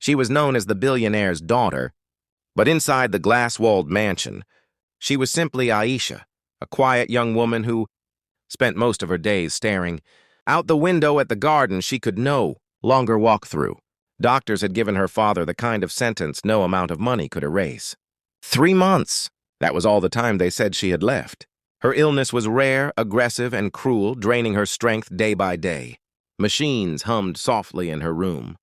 She was known as the billionaire's daughter, but inside the glass-walled mansion, she was simply Aisha, a quiet young woman who spent most of her days staring out the window at the garden she could no longer walk through. Doctors had given her father the kind of sentence no amount of money could erase. 3 months! That was all the time they said she had left. Her illness was rare, aggressive, and cruel, draining her strength day by day. Machines hummed softly in her room,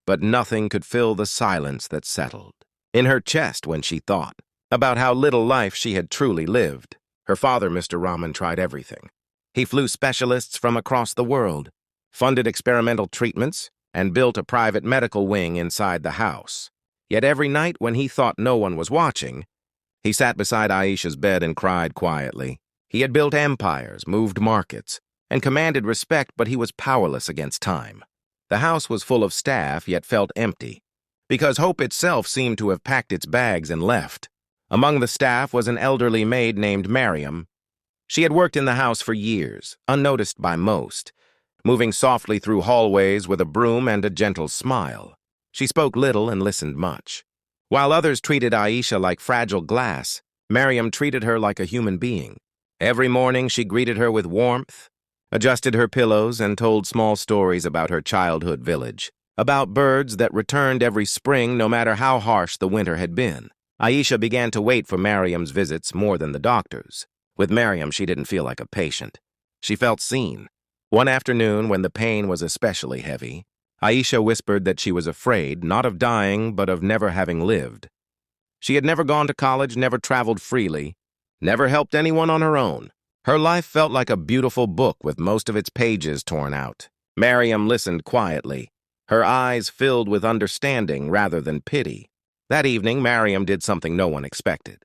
but nothing could fill the silence that settled in her chest when she thought about how little life she had truly lived. Her father, Mr. Rahman, tried everything. He flew specialists from across the world, funded experimental treatments, and built a private medical wing inside the house. Yet every night when he thought no one was watching, he sat beside Aisha's bed and cried quietly. He had built empires, moved markets, and commanded respect, but he was powerless against time. The house was full of staff, yet felt empty, because hope itself seemed to have packed its bags and left. Among the staff was an elderly maid named Mariam. She had worked in the house for years, unnoticed by most, moving softly through hallways with a broom and a gentle smile. She spoke little and listened much. While others treated Aisha like fragile glass, Mariam treated her like a human being. Every morning she greeted her with warmth, adjusted her pillows, and told small stories about her childhood village, about birds that returned every spring no matter how harsh the winter had been. Aisha began to wait for Mariam's visits more than the doctors. With Mariam, she didn't feel like a patient. She felt seen. One afternoon, when the pain was especially heavy, Aisha whispered that she was afraid, not of dying, but of never having lived. She had never gone to college, never traveled freely, never helped anyone on her own. Her life felt like a beautiful book with most of its pages torn out. Mariam listened quietly, her eyes filled with understanding rather than pity. That evening, Mariam did something no one expected.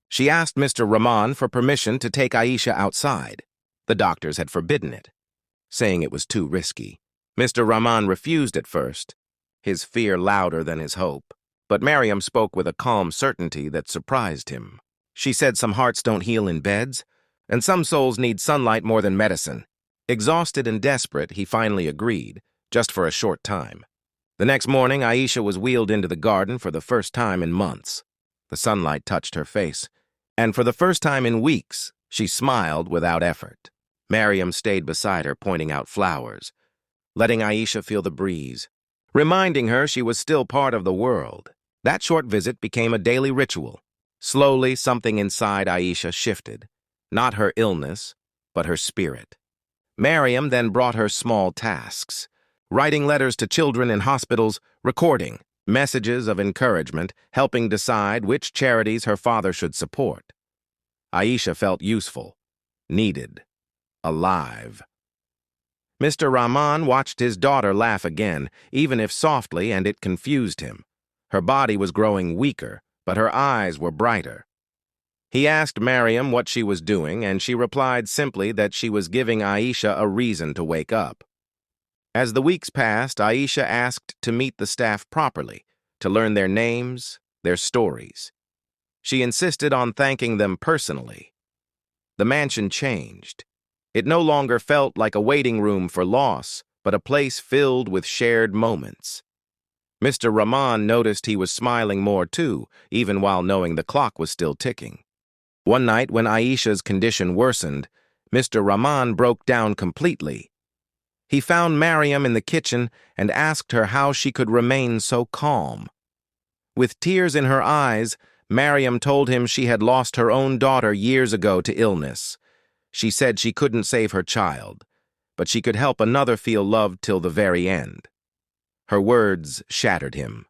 She asked Mr. Rahman for permission to take Aisha outside. The doctors had forbidden it, saying it was too risky. Mr. Rahman refused at first, his fear louder than his hope. But Mariam spoke with a calm certainty that surprised him. She said some hearts don't heal in beds, and some souls need sunlight more than medicine. Exhausted and desperate, he finally agreed, just for a short time. The next morning, Aisha was wheeled into the garden for the first time in months. The sunlight touched her face, and for the first time in weeks, she smiled without effort. Mariam stayed beside her, pointing out flowers, letting Aisha feel the breeze, reminding her she was still part of the world. That short visit became a daily ritual. Slowly, something inside Aisha shifted. Not her illness, but her spirit. Mariam then brought her small tasks, writing letters to children in hospitals, recording messages of encouragement, helping decide which charities her father should support. Aisha felt useful, needed, alive. Mr. Rahman watched his daughter laugh again, even if softly, and it confused him. Her body was growing weaker, but her eyes were brighter. He asked Mariam what she was doing, and she replied simply that she was giving Aisha a reason to wake up. As the weeks passed, Aisha asked to meet the staff properly, to learn their names, their stories. She insisted on thanking them personally. The mansion changed. It no longer felt like a waiting room for loss, but a place filled with shared moments. Mr. Rahman noticed he was smiling more too, even while knowing the clock was still ticking. One night, when Aisha's condition worsened, Mr. Rahman broke down completely. He found Mariam in the kitchen and asked her how she could remain so calm. With tears in her eyes, Mariam told him she had lost her own daughter years ago to illness. She said she couldn't save her child, but she could help another feel loved till the very end. Her words shattered him.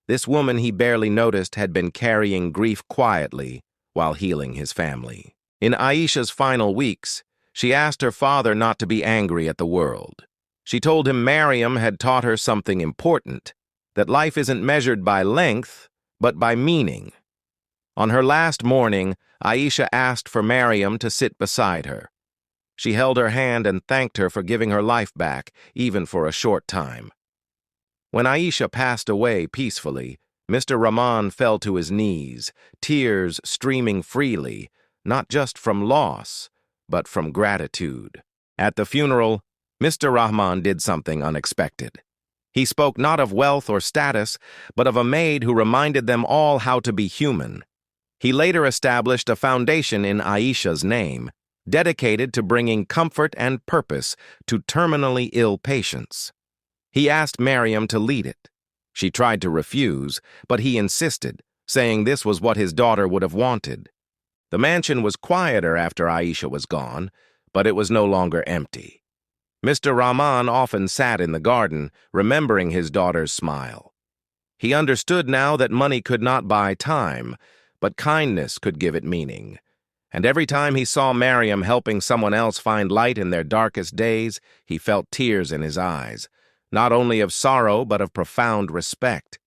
This woman he barely noticed had been carrying grief quietly while healing his family. In Aisha's final weeks, she asked her father not to be angry at the world. She told him Mariam had taught her something important, that life isn't measured by length, but by meaning. On her last morning, Aisha asked for Mariam to sit beside her. She held her hand and thanked her for giving her life back, even for a short time. When Aisha passed away peacefully, Mr. Rahman fell to his knees, tears streaming freely, not just from loss, but from gratitude. At the funeral, Mr. Rahman did something unexpected. He spoke not of wealth or status, but of a maid who reminded them all how to be human. He later established a foundation in Aisha's name, dedicated to bringing comfort and purpose to terminally ill patients. He asked Mariam to lead it. She tried to refuse, but he insisted, saying this was what his daughter would have wanted. The mansion was quieter after Aisha was gone, but it was no longer empty. Mr. Rahman often sat in the garden, remembering his daughter's smile. He understood now that money could not buy time, but kindness could give it meaning. And every time he saw Mariam helping someone else find light in their darkest days, he felt tears in his eyes, not only of sorrow but of profound respect.